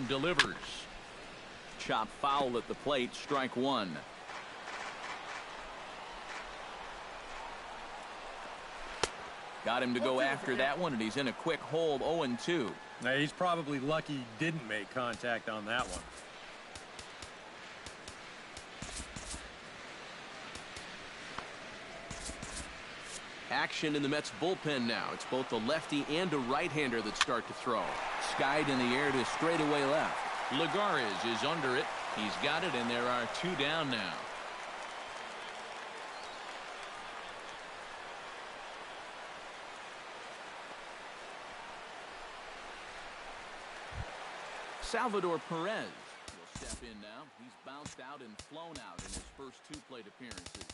delivers. Chop foul at the plate, strike one. Got him to go after that one, and he's in a quick hold, 0-2. Now, he's probably lucky he didn't make contact on that one. Action in the Mets bullpen now. It's both a lefty and a right-hander that start to throw. Skied in the air to straightaway left. Lagares is under it. He's got it, and there are two down now. Salvador Perez will step in now. He's bounced out and flown out in his first two plate appearances.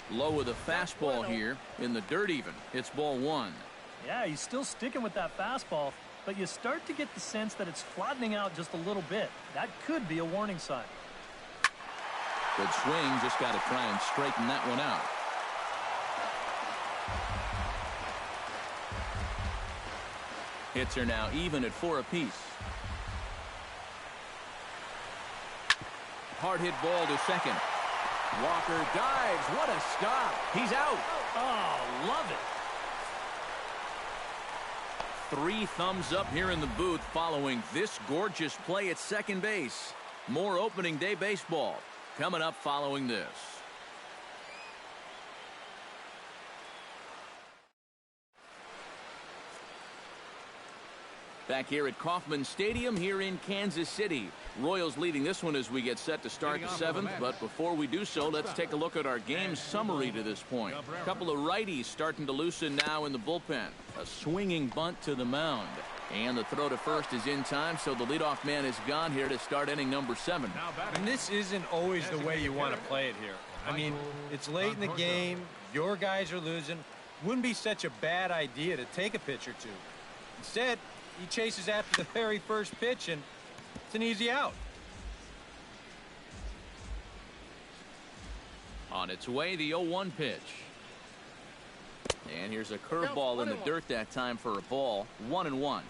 Low with a fastball here in the dirt even. It's ball one. Yeah, he's still sticking with that fastball, but you start to get the sense that it's flattening out just a little bit. That could be a warning sign. Good swing, just got to try and straighten that one out. Hits are now even at 4 apiece. Hard hit ball to second. Walker dives. What a stop. He's out. Oh, love it. 3 thumbs up here in the booth following this gorgeous play at second base. More opening day baseball coming up following this. Back here at Kauffman Stadium here in Kansas City. Royals leading this one as we get set to start the 7th. But before we do so, let's take a look at our game summary to this point. A couple of righties starting to loosen now in the bullpen. A swinging bunt to the mound. And the throw to first is in time, so the leadoff man is gone here to start inning number 7. And this isn't always the way you want to play it here. I mean, it's late in the game. Your guys are losing. Wouldn't be such a bad idea to take a pitch or two. Instead, he chases after the very first pitch, and it's an easy out. On its way, the 0-1 pitch. And here's a curveball in the dirt that time for a ball. 1-1.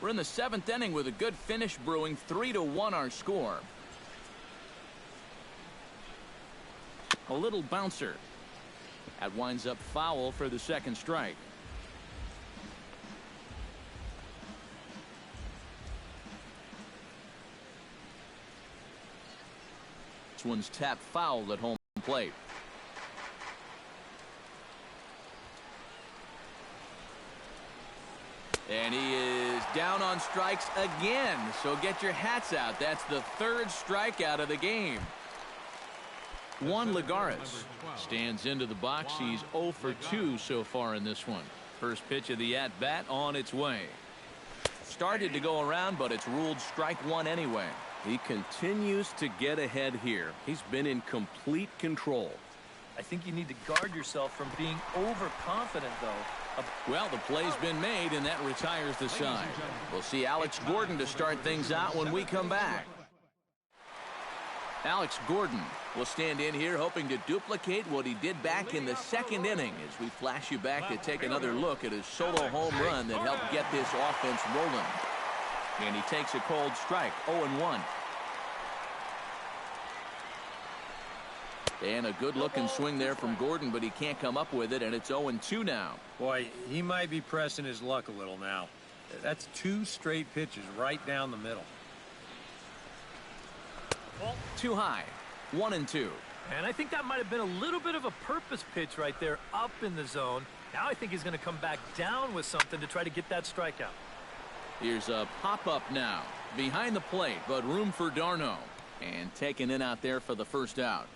We're in the 7th inning with a good finish brewing. 3-1 our score. A little bouncer. That winds up foul for the second strike. This one's tapped foul at home plate. And he is down on strikes again. So get your hats out. That's the 3rd strikeout of the game. Juan Lagares stands into the box. He's 0 for 2 so far in this one. First pitch of the at-bat on its way. Started to go around, but it's ruled strike one anyway. He continues to get ahead here. He's been in complete control. I think you need to guard yourself from being overconfident, though. Well, the play's been made, and that retires the side. We'll see Alex Gordon to start things out when we come back. Alex Gordon will stand in here hoping to duplicate what he did back in the 2nd inning as we flash you back to take another look at his solo home run that helped get this offense rolling. And he takes a cold strike, 0-1. And a good-looking swing there from Gordon, but he can't come up with it, and it's 0-2 now. Boy, he might be pressing his luck a little now. That's 2 straight pitches right down the middle. Too high, 1-2. And I think that might have been a little bit of a purpose pitch right there up in the zone. Now I think he's going to come back down with something to try to get that strikeout. Here's a pop-up now. Behind the plate, but room for Darno. And taken in out there for the first out.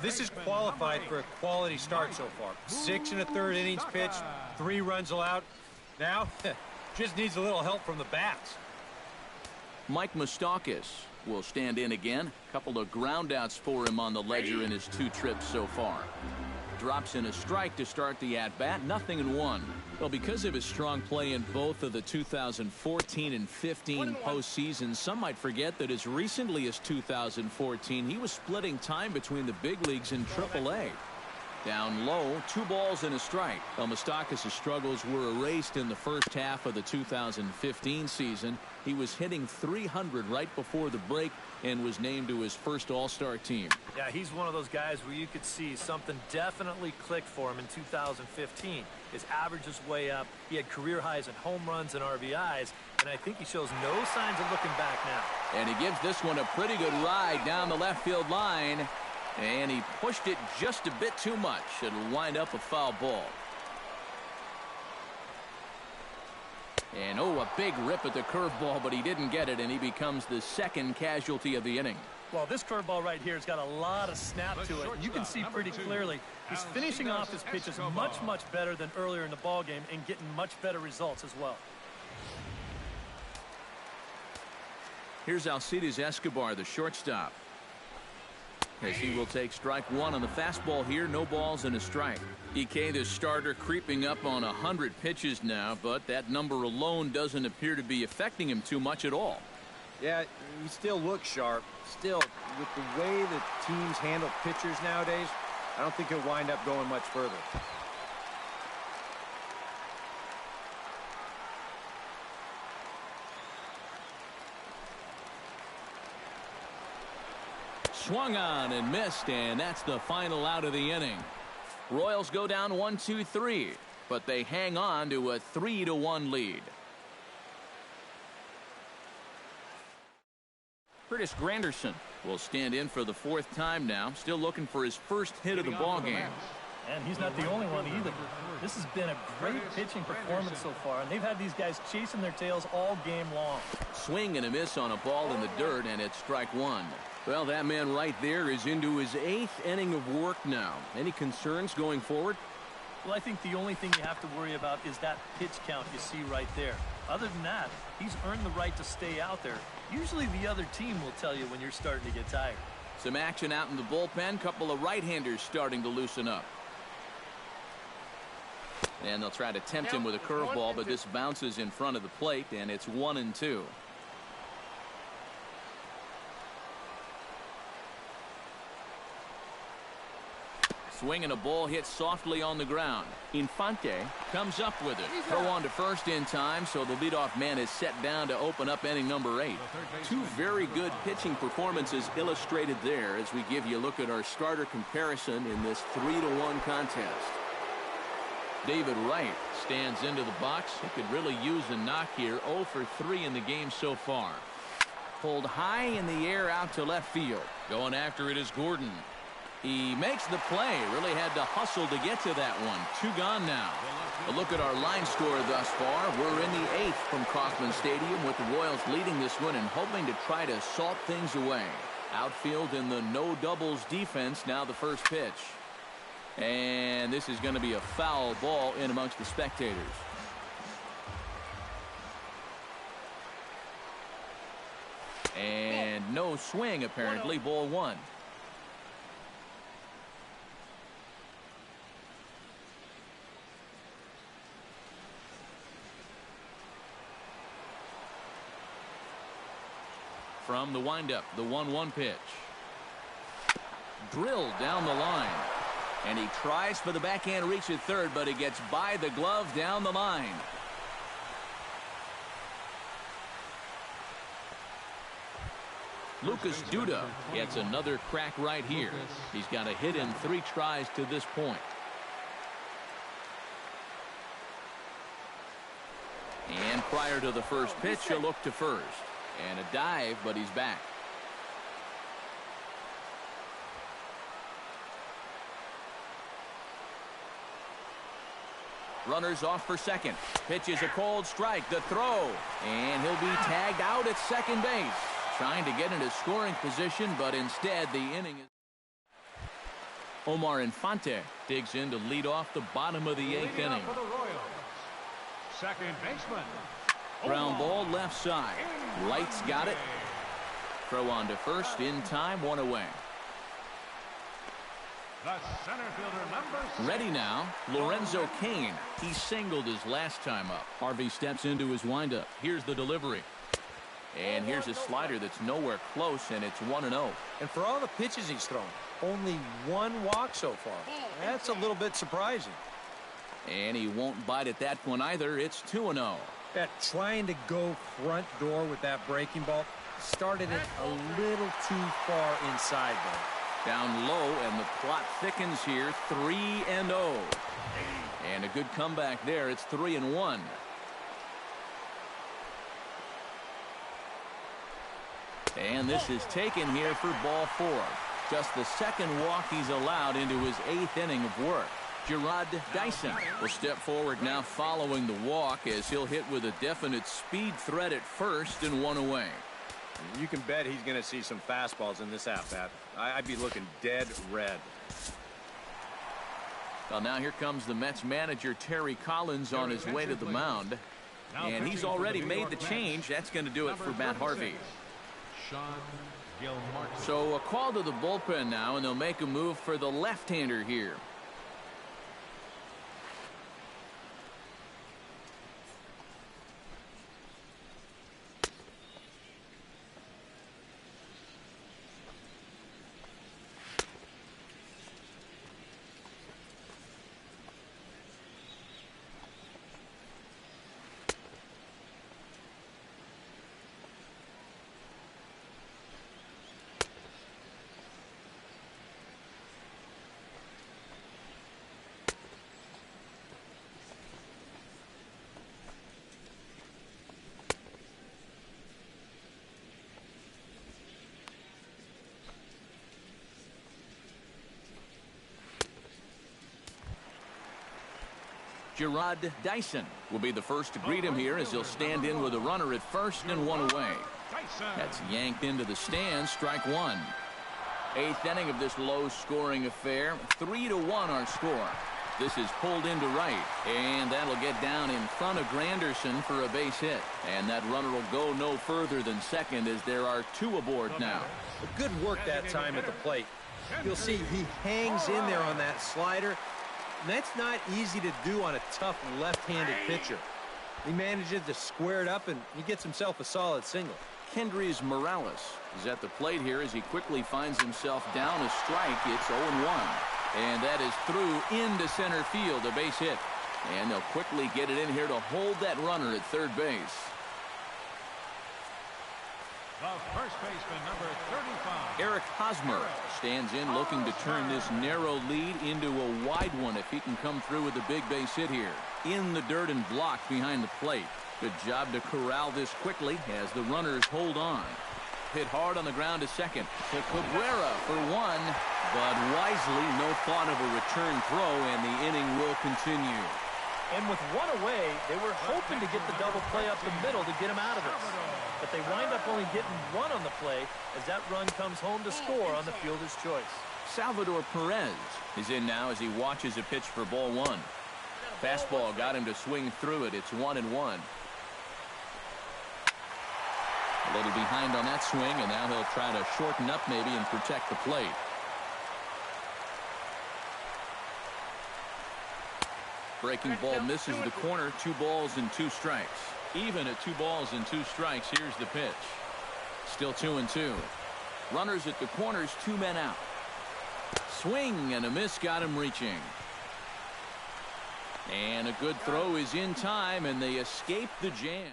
This is qualified for a quality start so far. 6 1/3 innings pitched, 3 runs allowed. Now, just needs a little help from the bats. Mike Moustakas will stand in again. A couple of groundouts for him on the ledger in his 2 trips so far. drops in a strike to start the at-bat, 0-1. Well, because of his strong play in both of the 2014 and 15 postseasons, some might forget that as recently as 2014, he was splitting time between the big leagues and AAA. Down low, 2 balls and a strike. Well, Moustakas' struggles were erased in the first half of the 2015 season. He was hitting .300 right before the break and was named to his first All-Star team. Yeah, he's one of those guys where you could see something definitely clicked for him in 2015. His average is way up. He had career highs in home runs and RBIs, and I think he shows no signs of looking back now. And he gives this one a pretty good ride down the left field line. And he pushed it just a bit too much. It'll wind up a foul ball. And oh, a big rip at the curveball, but he didn't get it, and he becomes the second casualty of the inning. Well, this curveball right here has got a lot of snap to it. You can see pretty clearly he's finishing off his pitches much, much better than earlier in the ball game and getting much better results as well. Here's Alcides Escobar, the shortstop, as he will take strike 1 on the fastball here. No balls and a strike. EK, the starter, creeping up on 100 pitches now, but that number alone doesn't appear to be affecting him too much at all. Yeah, he still looks sharp. Still, with the way that teams handle pitchers nowadays, I don't think he'll wind up going much further. Swung on and missed, and that's the final out of the inning. Royals go down 1-2-3, but they hang on to a 3-1 lead. Curtis Granderson will stand in for the 4th time now, still looking for his first hit of the ball game. And he's not the only one either. This has been a great pitching performance so far, and they've had these guys chasing their tails all game long. Swing and a miss on a ball in the dirt, and it's strike 1. Well, that man right there is into his 8th inning of work now. Any concerns going forward? Well, I think the only thing you have to worry about is that pitch count you see right there. Other than that, he's earned the right to stay out there. Usually the other team will tell you when you're starting to get tired. Some action out in the bullpen. Couple of right-handers starting to loosen up. And they'll try to tempt him with a curveball, but this bounces in front of the plate, and it's 1-2. Swing and a ball hit softly on the ground. Infante comes up with it. Throw on to first in time, so the leadoff man is set down to open up inning number 8. 2 very good pitching performances illustrated there as we give you a look at our starter comparison in this 3-1 contest. David Wright stands into the box. He could really use a knock here. 0 for 3 in the game so far. Pulled high in the air out to left field. Going after it is Gordon. He makes the play. Really had to hustle to get to that one. 2 gone now. A look at our line score thus far. We're in the 8th from Kauffman Stadium with the Royals leading this one and hoping to try to salt things away. Outfield in the no doubles defense. Now the first pitch. And this is going to be a foul ball in amongst the spectators. And no swing apparently. Ball 1. From the windup, the 1-1 pitch. Drilled down the line. And he tries for the backhand reach at third, but it gets by the glove down the line. Lucas Duda gets another crack right here. He's got a hit in 3 tries to this point. And prior to the first pitch, a look to first. And a dive, but he's back. Runners off for second. Pitch is a cold strike. The throw. And he'll be tagged out at second base. Trying to get into scoring position, but instead the inning is... Omar Infante digs in to lead off the bottom of the 8th inning. Second baseman. Ground ball left side. Wright's got it. Throw on to first in time, 1 away. the center fielder, number 6. Ready now, Lorenzo Cain. He singled his last time up. Harvey steps into his windup. Here's the delivery. And here's a slider that's nowhere close, and it's 1-0. And for all the pitches he's thrown, only one walk so far. That's a little bit surprising. And he won't bite at that one either. It's 2-0. Trying to go front door with that breaking ball started it a little too far inside, though. Down low, and the plot thickens here. 3-0. And a good comeback there. It's 3-1. And this is taken here for ball 4. Just the second walk he's allowed into his 8th inning of work. Gerard Dyson will step forward now following the walk as he'll hit with a definite speed threat at first and 1 away. You can bet he's going to see some fastballs in this at-bat. I'd be looking dead red. Well, now here comes the Mets manager, Terry Collins, on his way to the mound. And he's already made the change. That's going to do it for Matt Harvey. So a call to the bullpen now, and they'll make a move for the left-hander here. Gerard Dyson will be the first to greet him here as he'll stand in with a runner at first and 1 away. That's yanked into the stands. Strike 1. 8th inning of this low-scoring affair. 3-1 our score. This is pulled into right, and that'll get down in front of Granderson for a base hit. And that runner will go no further than second as there are 2 aboard now. Good work that time at the plate. You'll see he hangs in there on that slider. And that's not easy to do on a tough left-handed pitcher. He manages to square it up, and he gets himself a solid single. Kendrys Morales is at the plate here as he quickly finds himself down a strike. It's 0-1. And that is through into center field, a base hit. And they'll quickly get it in here to hold that runner at third base. The first baseman, number 35. Eric Hosmer stands in looking to turn this narrow lead into a wide one if he can come through with a big base hit here. In the dirt and blocked behind the plate. Good job to corral this quickly as the runners hold on. Hit hard on the ground to second. To Cabrera for 1, but wisely no thought of a return throw, and the inning will continue. And with 1 away, they were hoping to get the double play up the middle to get him out of this. But they wind up only getting 1 on the play as that run comes home to score on the fielder's choice. Salvador Perez is in now as he watches a pitch for ball 1. Fastball got him to swing through it. It's 1-1. A little behind on that swing, and now he'll try to shorten up maybe and protect the plate. Breaking ball misses the corner. 2 balls and 2 strikes. Even at 2 balls and 2 strikes. Here's the pitch. Still 2-2. Runners at the corners, 2 men out. Swing and a miss got him reaching. And a good throw is in time, and they escape the jam.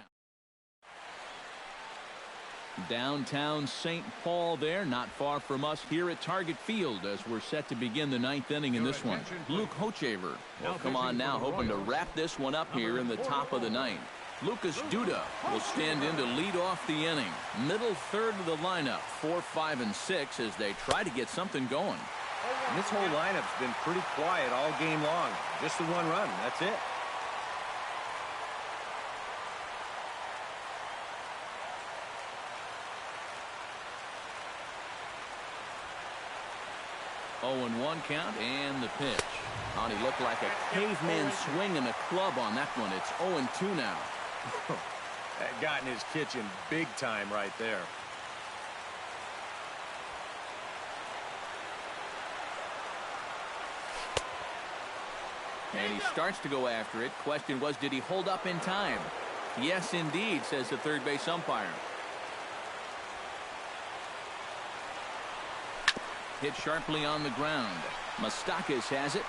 Downtown St. Paul there, not far from us here at Target Field as we're set to begin the 9th inning in this one. Luke Hochevar will come on now, hoping to wrap this one up here in the top of the 9th. Lucas Duda will stand in to lead off the inning. Middle third of the lineup, 4, 5, and 6 as they try to get something going. And this whole lineup's been pretty quiet all game long. Just the 1 run. That's it. And 1 count, and the pitch. Oh, he looked like a caveman swinging a club on that one. It's 0-2 now. That got in his kitchen big time right there. And he starts to go after it. Question was, did he hold up in time? Yes, indeed, says the third base umpire. Hit sharply on the ground. Moustakas has it.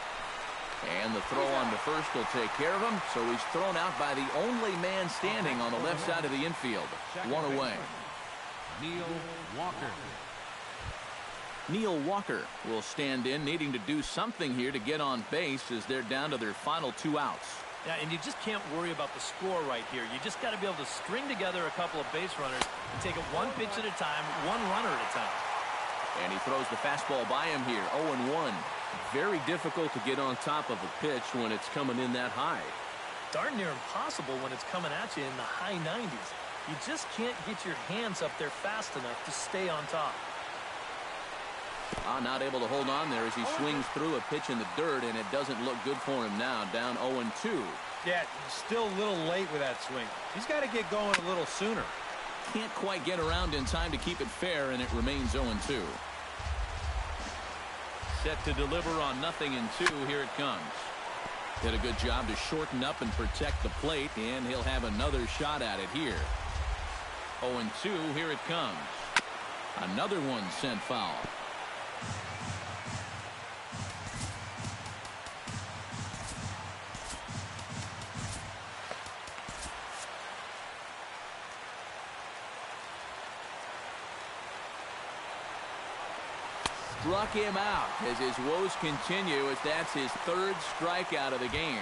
And the throw on to first will take care of him. So he's thrown out by the only man standing on the left side of the infield. One away. Neil Walker. Neil Walker will stand in, needing to do something here to get on base as they're down to their final 2 outs. Yeah, and you just can't worry about the score right here. You just got to be able to string together a couple of base runners and take it one pitch at a time, one runner at a time. And he throws the fastball by him here, 0-1. Very difficult to get on top of a pitch when it's coming in that high. Darn near impossible when it's coming at you in the high 90s. You just can't get your hands up there fast enough to stay on top. Not able to hold on there as he swings through a pitch in the dirt, and it doesn't look good for him now, down 0-2. Yeah, still a little late with that swing. He's got to get going a little sooner. Can't quite get around in time to keep it fair, and it remains 0-2. Set to deliver on 0-2. Here it comes. Did a good job to shorten up and protect the plate, and he'll have another shot at it here. 0-2. Here it comes. Another one sent foul. Struck him out as his woes continue, as that's his 3rd strikeout of the game.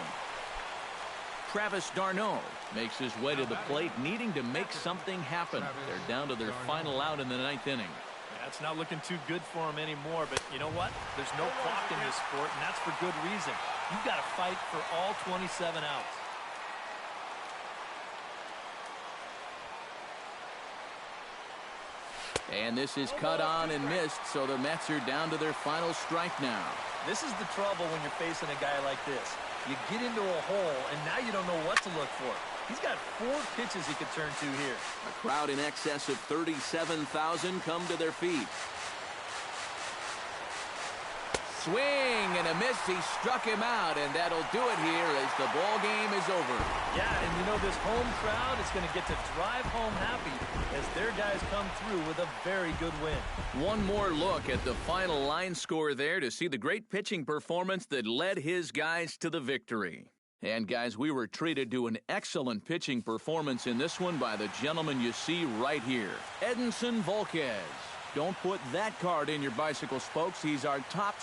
Travis d'Arnaud makes his way to the plate, needing to make something happen. They're down to their final out in the 9th inning. Yeah, it's not looking too good for him anymore, but you know what? There's no clock in this sport, and that's for good reason. You've got to fight for all 27 outs. And this is cut on and missed, so the Mets are down to their final strike now. This is the trouble when you're facing a guy like this. You get into a hole, and now you don't know what to look for. He's got 4 pitches he could turn to here. A crowd in excess of 37,000 come to their feet. Swing and a miss. He struck him out, and that'll do it here as the ball game is over. Yeah, and you know this home crowd is going to get to drive home happy as their guys come through with a very good win. One more look at the final line score there to see the great pitching performance that led his guys to the victory. And guys, we were treated to an excellent pitching performance in this one by the gentleman you see right here, Edinson Volquez. Don't put that card in your bicycle spokes. He's our top